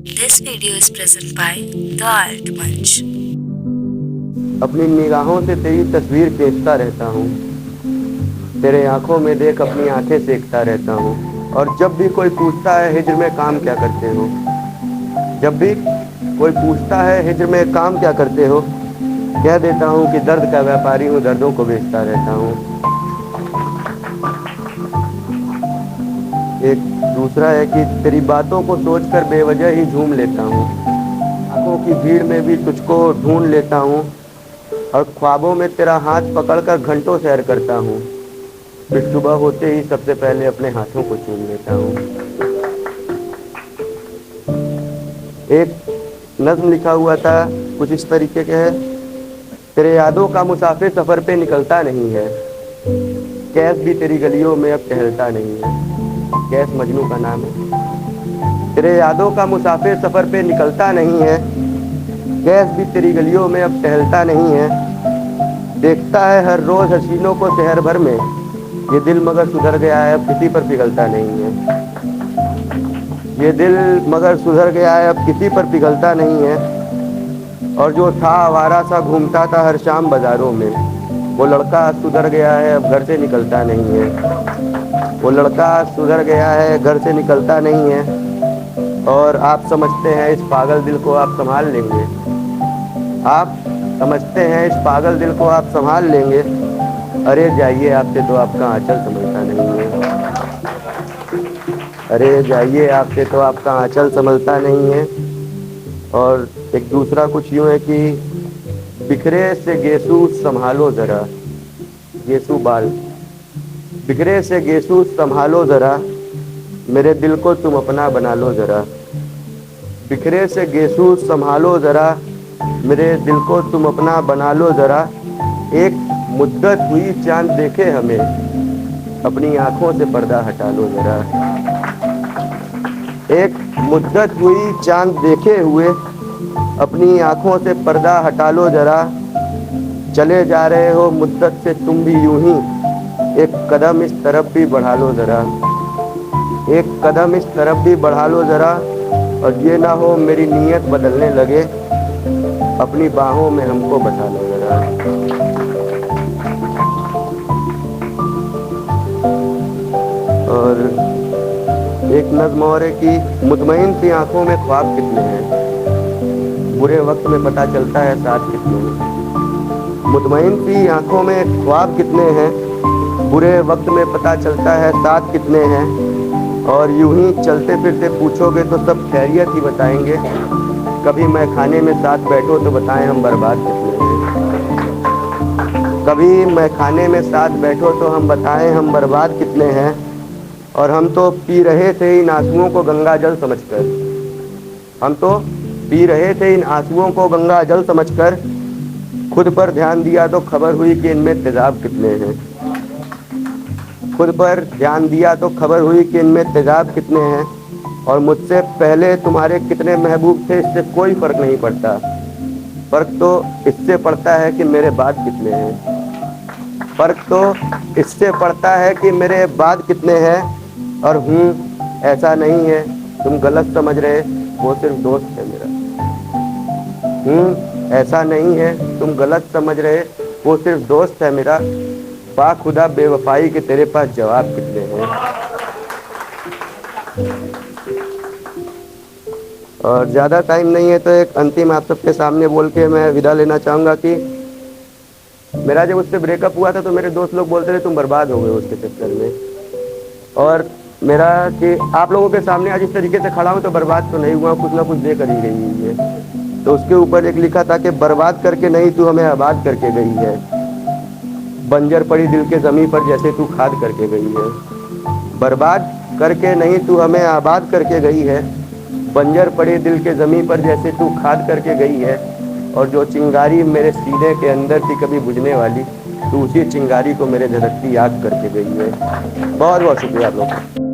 This video is presented by The Alt Munch. अपनी निगाहों से तेरी तस्वीर खींचता रहता हूँ, तेरे आंखों में देख अपनी आंखें सेकता रहता हूँ। और जब भी कोई पूछता है हिज्र में काम क्या करते हो, जब भी कोई पूछता है हिज्र में काम क्या करते हो, कह देता हूँ कि दर्द का व्यापारी हूँ, दर्दों को बेचता रहता हूँ। एक दूसरा है कि तेरी बातों को सोचकर बेवजह ही झूम लेता हूँ, आंखों की भीड़ में भी तुझको ढूंढ लेता हूँ और ख्वाबों में तेरा हाथ पकड़कर घंटों सैर करता हूँ। फिर सुबह होते ही सबसे पहले अपने हाथों को चूम लेता हूँ। एक नज्म लिखा हुआ था, कुछ इस तरीके के है। तेरे यादों का मुसाफिर सफ़र पे निकलता नहीं है, कैस भी तेरी गलियों में अब टहलता नहीं है। कैस मजनू का नाम है। तेरे यादों का मुसाफिर सफ़र पे निकलता नहीं है, कैस भी तेरी गलियों में अब टहलता नहीं है। देखता है हर रोज़ हसीनों को शहर भर में, ये दिल मगर सुधर गया है अब किसी पर पिघलता नहीं है। ये दिल मगर सुधर गया है अब किसी पर पिघलता नहीं है। और जो था आवारा सा घूमता था हर शाम बाज़ारों में, वो लड़का सुधर गया है अब घर से निकलता नहीं है। वो लड़का सुधर गया है घर से निकलता नहीं है। और आप समझते हैं इस पागल दिल को आप संभाल लेंगे, आप समझते हैं इस पागल दिल को आप संभाल लेंगे। अरे जाइए आपसे तो आपका आंचल संभलता नहीं है। अरे जाइए आपसे तो आपका आंचल संभलता नहीं है। और एक दूसरा कुछ यूँ है कि बिखरे से गेसू संभालो ज़रा, गेसू बाल, बिखरे से गेसू संभालो ज़रा, मेरे दिल को तुम अपना बना लो ज़रा। बिखरे से गेसू संभालो ज़रा, मेरे दिल को तुम अपना बना लो ज़रा। एक मुद्दत हुई चांद देखे हमें, अपनी आँखों से पर्दा हटा लो ज़रा। एक मुद्दत हुई चांद देखे हुए, अपनी आँखों से पर्दा हटा लो ज़रा। चले जा रहे हो मुद्दत से तुम भी यूं ही, एक कदम इस तरफ भी बढ़ा लो ज़रा। एक कदम इस तरफ भी बढ़ा लो ज़रा। और ये ना हो मेरी नीयत बदलने लगे, अपनी बाहों में हमको बसा लो ज़रा। और एक नज़्म और है कि मुतमईन सी आंखों में ख्वाब कितने हैं, बुरे वक्त में पता चलता है साथ कितने हैं। मुतमईन सी आंखों में ख्वाब कितने हैं, बुरे वक्त में पता चलता है साथ कितने हैं। और यूं ही चलते फिरते पूछोगे तो सब खैरियत ही बताएंगे, कभी मैं खाने में साथ बैठो तो बताएं हम बर्बाद कितने हैं। कभी मैं खाने में साथ बैठो तो हम बताएं हम बर्बाद कितने हैं। और हम तो पी रहे थे इन आंसुओं को गंगा जल समझकर, हम तो पी रहे थे इन आंसुओं को गंगा जल समझकर। खुद पर ध्यान दिया तो खबर हुई कि इनमें तेजाब कितने हैं। खुद पर ध्यान दिया तो खबर हुई कि इनमें तेजाब कितने हैं। और मुझसे पहले तुम्हारे कितने महबूब थे इससे कोई फ़र्क नहीं पड़ता, फ़र्क तो इससे पड़ता है कि मेरे बाद कितने हैं। फ़र्क तो इससे पड़ता है कि मेरे बाद कितने हैं। और ऐसा नहीं है तुम गलत समझ रहे, वो सिर्फ दोस्त है मेरा। ऐसा नहीं है तुम गलत समझ रहे, वो सिर्फ दोस्त है मेरा। पा खुदा बेवफाई के तेरे पास जवाब कितने हैं। और ज़्यादा टाइम नहीं है तो एक अंतिम आप सबके सामने बोल के मैं विदा लेना चाहूँगा कि मेरा जब उससे ब्रेकअप हुआ था तो मेरे दोस्त लोग बोलते थे तुम बर्बाद हो गए उसके चक्कर में। और मेरा कि आप लोगों के सामने आज इस तरीके से खड़ा हूँ तो बर्बाद तो नहीं हुआ, कुछ ना कुछ दे कर ही गई हुई है। तो उसके ऊपर एक लिखा था कि बर्बाद करके नहीं तू हमें आबाद करके गई है, बंजर पड़ी दिल के ज़मीं पर जैसे तू खाद करके गई है। बर्बाद करके नहीं तू हमें आबाद करके गई है, बंजर पड़ी दिल के ज़मीं पर जैसे तू खाद करके गई है। और जो चिंगारी मेरे सीने के अंदर थी कभी बुझने वाली, तू उसी चिंगारी को मेरे धधकती याद करके गई है। बहुत बहुत शुक्रिया आप लोग।